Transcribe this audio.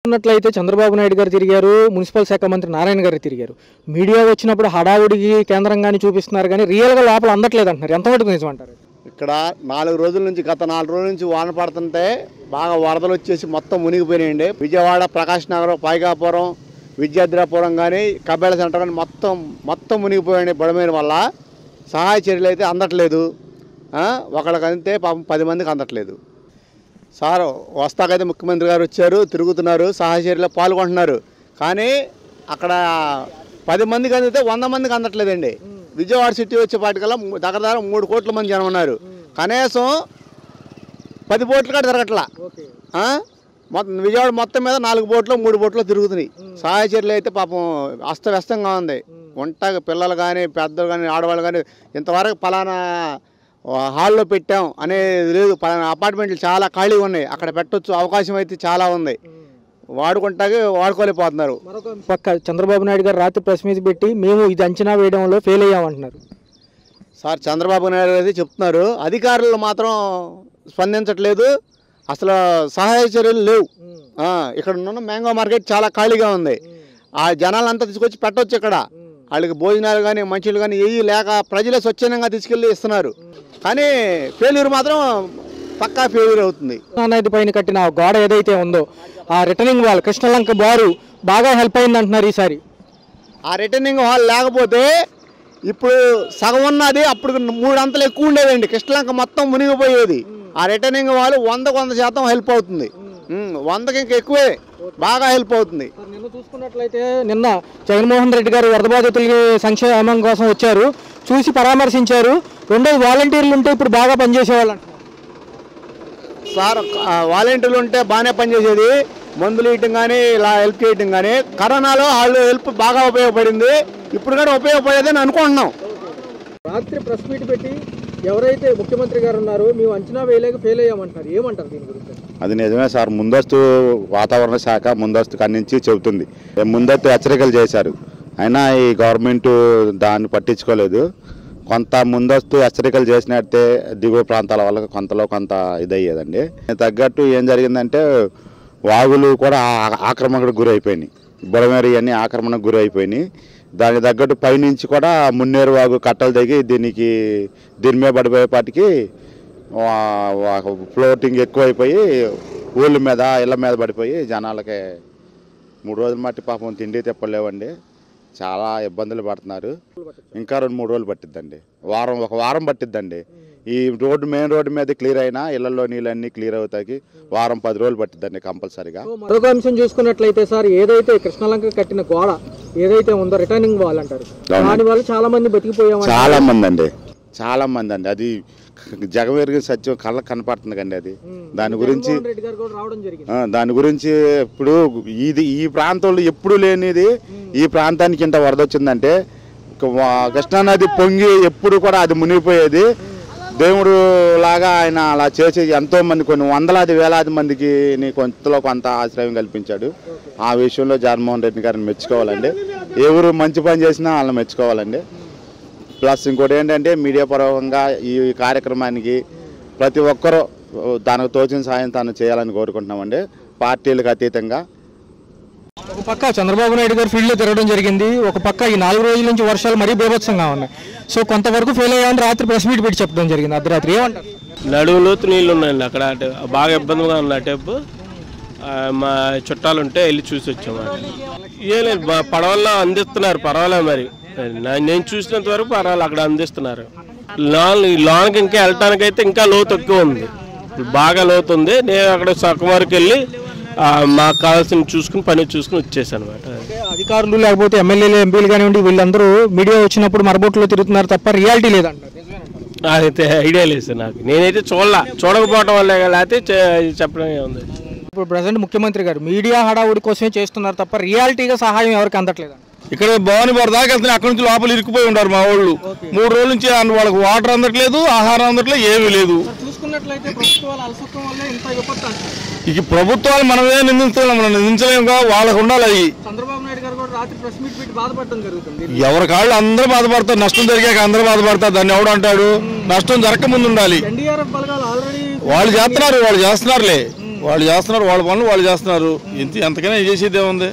ఉన్నట్లయితే చంద్రబాబు నాయుడు గారు తిరిగారు, మున్సిపల్ శాఖ మంత్రి నారాయణ గారు తిరిగారు. మీడియా వచ్చినప్పుడు హడావుడికి కేంద్రంగానే చూపిస్తున్నారు కానీ రియల్గా లోపల అందట్లేదు అంటున్నారు. ఎంతవరకు నిజం అంటారు? ఇక్కడ 4 రోజుల నుంచి గత 4 రోజుల నుంచి వాన పడుతుంటే బాగా వరదలు వచ్చేసి మొత్తం మునిగిపోయినాయండి. విజయవాడ, ప్రకాశ్ నగరం, పైగాపురం, విద్యాద్రాపురం కానీ కబేళ సెంటర్ కానీ మొత్తం మునిగిపోయాయండి. బుడమేరు వల్ల సహాయ చర్యలు అయితే అందట్లేదు. ఒకళ్ళకి అంతే పాపం 10 మందికి అందట్లేదు. సార్ వస్తాకైతే ముఖ్యమంత్రి గారు వచ్చారు, తిరుగుతున్నారు, సహాయ చర్యలో పాల్గొంటున్నారు. కానీ అక్కడ 10 మందికి అందితే 100 మందికి అందట్లేదండి. విజయవాడ సిటీ వచ్చేపాటికల్లా దగ్గర 3 కోట్ల మంది జనం ఉన్నారు. కనీసం 10 బోట్లు కూడా తిరగట్లా. మొత్తం విజయవాడ మొత్తం మీద 4 బోట్లు 3 బోట్లు తిరుగుతున్నాయి. సహాయ చర్యలు అయితే పాపం అస్తవ్యస్తంగా ఉంది. వంట పిల్లలు కానీ పెద్దలు కానీ ఆడవాళ్ళు కానీ ఇంతవరకు పలానా హాల్లో పెట్టాం అనేది లేదు. పలానా అపార్ట్మెంట్లు చాలా ఖాళీగా ఉన్నాయి, అక్కడ పెట్టొచ్చు అవకాశం అయితే చాలా ఉంది. వాడుకోలేకపోతున్నారు. మరొక పక్క చంద్రబాబు నాయుడు గారు రాత్రి ప్రెస్ మీట్ పెట్టి మేము ఇది అంచనా వేయడంలో ఫెయిల్ అయ్యామంటున్నారు. సార్ చంద్రబాబు నాయుడు అయితే చెప్తున్నారు, అధికారులు మాత్రం స్పందించట్లేదు, అసలు సహాయ చర్యలు లేవు. ఇక్కడ ఉన్న మ్యాంగో మార్కెట్ చాలా ఖాళీగా ఉంది. ఆ జనాలంతా తీసుకొచ్చి పెట్టవచ్చు. ఇక్కడ వాళ్ళకి భోజనాలు కానీ మంచిలు కానీ ఏవి లేక ప్రజలే స్వచ్ఛందంగా తీసుకెళ్ళి ఇస్తున్నారు. కానీ ఫెయిల్యూర్ మాత్రం పక్కా ఫెయిల్యూర్ అవుతుంది. నది పైన కట్టిన గోడ ఏదైతే ఉందో ఆ రిటర్నింగ్ వాల్ కృష్ణలంక బారు బాగా హెల్ప్ అయింది అంటున్నారు ఈసారి. ఆ రిటర్నింగ్ వాల్ లేకపోతే ఇప్పుడు సగం ఉన్నది అప్పుడు 3 అంతలు ఎక్కువ ఉండేదండి. కృష్ణలంక మొత్తం మునిగిపోయేది. ఆ రిటర్నింగ్ వాల్ 100% హెల్ప్ అవుతుంది. 100కి ఇంకా ఎక్కువే బాగా హెల్ప్ అవుతుంది. నిన్న చూసుకున్నట్లయితే నిన్న జగన్మోహన్ రెడ్డి గారు వరద బాధితులకి సంక్షేమం కోసం వచ్చారు, చూసి పరామర్శించారు. రెండోది వాలంటీర్లు ఉంటే ఇప్పుడు బాగా పనిచేసేవాళ్ళు అంటున్నారు. సార్ వాలంటీర్లు ఉంటే బాగానే పనిచేసేది, మందులు ఇవ్వటం కానీ ఇలా హెల్ప్ చేయటం కానీ. కరోనాలో వాళ్ళు హెల్ప్ బాగా ఉపయోగపడింది, ఇప్పుడు కూడా ఉపయోగపడేదని అనుకుంటున్నాం. రాత్రి ప్రెస్ మీట్ పెట్టి ఎవరైతే ముఖ్యమంత్రి గారు ఉన్నారో మేము అంచనా వేయలేక ఫెయిల్ అయ్యామంటారు, ఏమంటారు దీని గురించి? అది నిజమే సార్. ముందస్తు వాతావరణ శాఖ ముందస్తు నుంచి చెబుతుంది, ముందస్తు హెచ్చరికలు చేశారు, అయినా ఈ గవర్నమెంట్ దాన్ని పట్టించుకోలేదు. కొంత ముందస్తు హెచ్చరికలు చేసినట్టే దిగువ ప్రాంతాల వాళ్ళకి కొంతలో కొంత ఇదయ్యేదండి. తగ్గట్టు ఏం జరిగిందంటే వాగులు కూడా ఆక్రమణకు గురైపోయినాయి, బుడమేరు అన్నీ ఆక్రమణకు గురైపోయినాయి. దానికి తగ్గట్టు పైనుంచి కూడా మున్నేరు వాగు కట్టలు దిగి దీని మీద పడిపోయేపాటికి ఫ్లోటింగ్ ఎక్కువైపోయి ఊళ్ళ మీద ఇళ్ళ మీద పడిపోయి జనాలకి 3 రోజుల మట్టి పాపం తిండి తెప్పలేవండి, చాలా ఇబ్బందులు పడుతున్నారు. ఇంకా 2-3 రోజులు పట్టిద్దండి, ఒక వారం పట్టిద్దండి. ఈ మెయిన్ రోడ్డు మీద క్లియర్ అయినా ఇళ్లలో నీళ్ళన్నీ క్లియర్ అవుతాయి, 10 రోజులు పట్టిద్దండి కంపల్సరీగా. మరొక అంశం చూసుకున్నట్లయితే సార్, ఏదైతే కృష్ణలంక కట్టిన గోడ ఏదైతే ఉందో రిటర్నింగ్ వాల్ అంటారు, దానివల్ల చాలా మంది బతికిపోయాం. చాలా మంది అండి, అది జగమెరిగిన సత్యం కళ్ళకు కనపడుతుంది కండి. అది దాని గురించి ఇప్పుడు ఈ ప్రాంతంలో ఎప్పుడు లేనిది ఈ ప్రాంతానికి ఇంత వరద వచ్చిందంటే, కృష్ణానది పొంగి ఎప్పుడు కూడా అది మునిగిపోయేది. దేవుడు లాగా ఆయన అలా చేసి ఎంతో మంది కొన్ని వందలాది వేలాది మందికి కొంతలో కొంత ఆశ్రయం కల్పించాడు. ఆ విషయంలో జగన్మోహన్ రెడ్డి గారిని మెచ్చుకోవాలండి. ఎవరు మంచి పని చేసినా వాళ్ళని మెచ్చుకోవాలండి. ప్లస్ ఇంకోటి ఏంటంటే మీడియా పరంగా ఈ కార్యక్రమానికి ప్రతి ఒక్కరూ తనకు తోచిన సాయం తాను చేయాలని కోరుకుంటున్నామండి, పార్టీలకు అతీతంగా. ఒక పక్క చంద్రబాబు నాయుడు గారు ఫీల్డ్లో తిరగడం జరిగింది, ఒక పక్క ఈ 4 రోజుల నుంచి వర్షాలు మరీ బీభత్సంగా ఉన్నాయి. సో కొంతవరకు ఫెయిల్ అయ్యామని రాత్రి ప్రెస్ మీట్ పెట్టి చెప్పడం జరిగింది అర్ధరాత్రి. ఏమంటారు? నడుము లోతు నీళ్ళు ఉన్నాయండి అక్కడ, బాగా ఇబ్బందిగా ఉంది. అటేపు మా చుట్టాలు ఉంటే వెళ్ళి చూసి వచ్చాము. ఏం లేదు, పడవల్లో అందిస్తున్నారు, పర్వాలేదు. మరి నేను చూసినంత వరకు పర్వాలేదు, అక్కడ అందిస్తున్నారు. లోనికి ఇంకా వెళ్ళటానికి అయితే ఇంకా లోతు ఎక్కువ ఉంది, బాగా లోతు ఉంది. నేను అక్కడ సగం వరకు వెళ్ళి మాకు కావాల్సిన పని చూసుకుని వచ్చేసాను అనమాట. అధికారులు లేకపోతే ఎమ్మెల్యేలు ఎంపీలు కానివ్వండి వీళ్ళందరూ మీడియా వచ్చినప్పుడు మరబొట్లో తిరుగుతున్నారు తప్ప రియాలిటీ లేదంటారు. అదైతే ఐడియా లేదు సార్ నాకు, నేనైతే చూడకపోవడం వల్ల లేకపోతే చెప్పడం ఉంది. ఇప్పుడు ప్రజెంట్ ముఖ్యమంత్రి గారు మీడియా హడావుడి కోసమే చేస్తున్నారు తప్ప రియాలిటీగా సహాయం ఎవరికి అందట్లేదు. ఇక్కడ భవానీ బార్ దాకా వెళ్తున్నాయి, అక్కడి నుంచి లోపల ఇరుక్కుపోయి ఉంటారు మా వాళ్ళు. 3 రోజుల నుంచి వాళ్ళకి వాటర్ అందట్లేదు, ఆహారం అందట్లేదు, ఏమీ లేదు. ఇక ప్రభుత్వాలు మనమే నిందిస్తున్నాం, మనం నిందించలేముగా, వాళ్ళకు ఉండాలి. అవి ఎవరి కాళ్ళు అందరూ బాధపడతారు, నష్టం జరిగాక అందరూ బాధపడతారు. దాన్ని ఎవడు అంటాడు? నష్టం జరగక ముందు ఉండాలి. వాళ్ళు చేస్తున్నారులే. వాళ్ళు చేస్తున్నారు, వాళ్ళ పనులు వాళ్ళు చేస్తున్నారు. ఎంతకైనా చేసేది ఏముంది.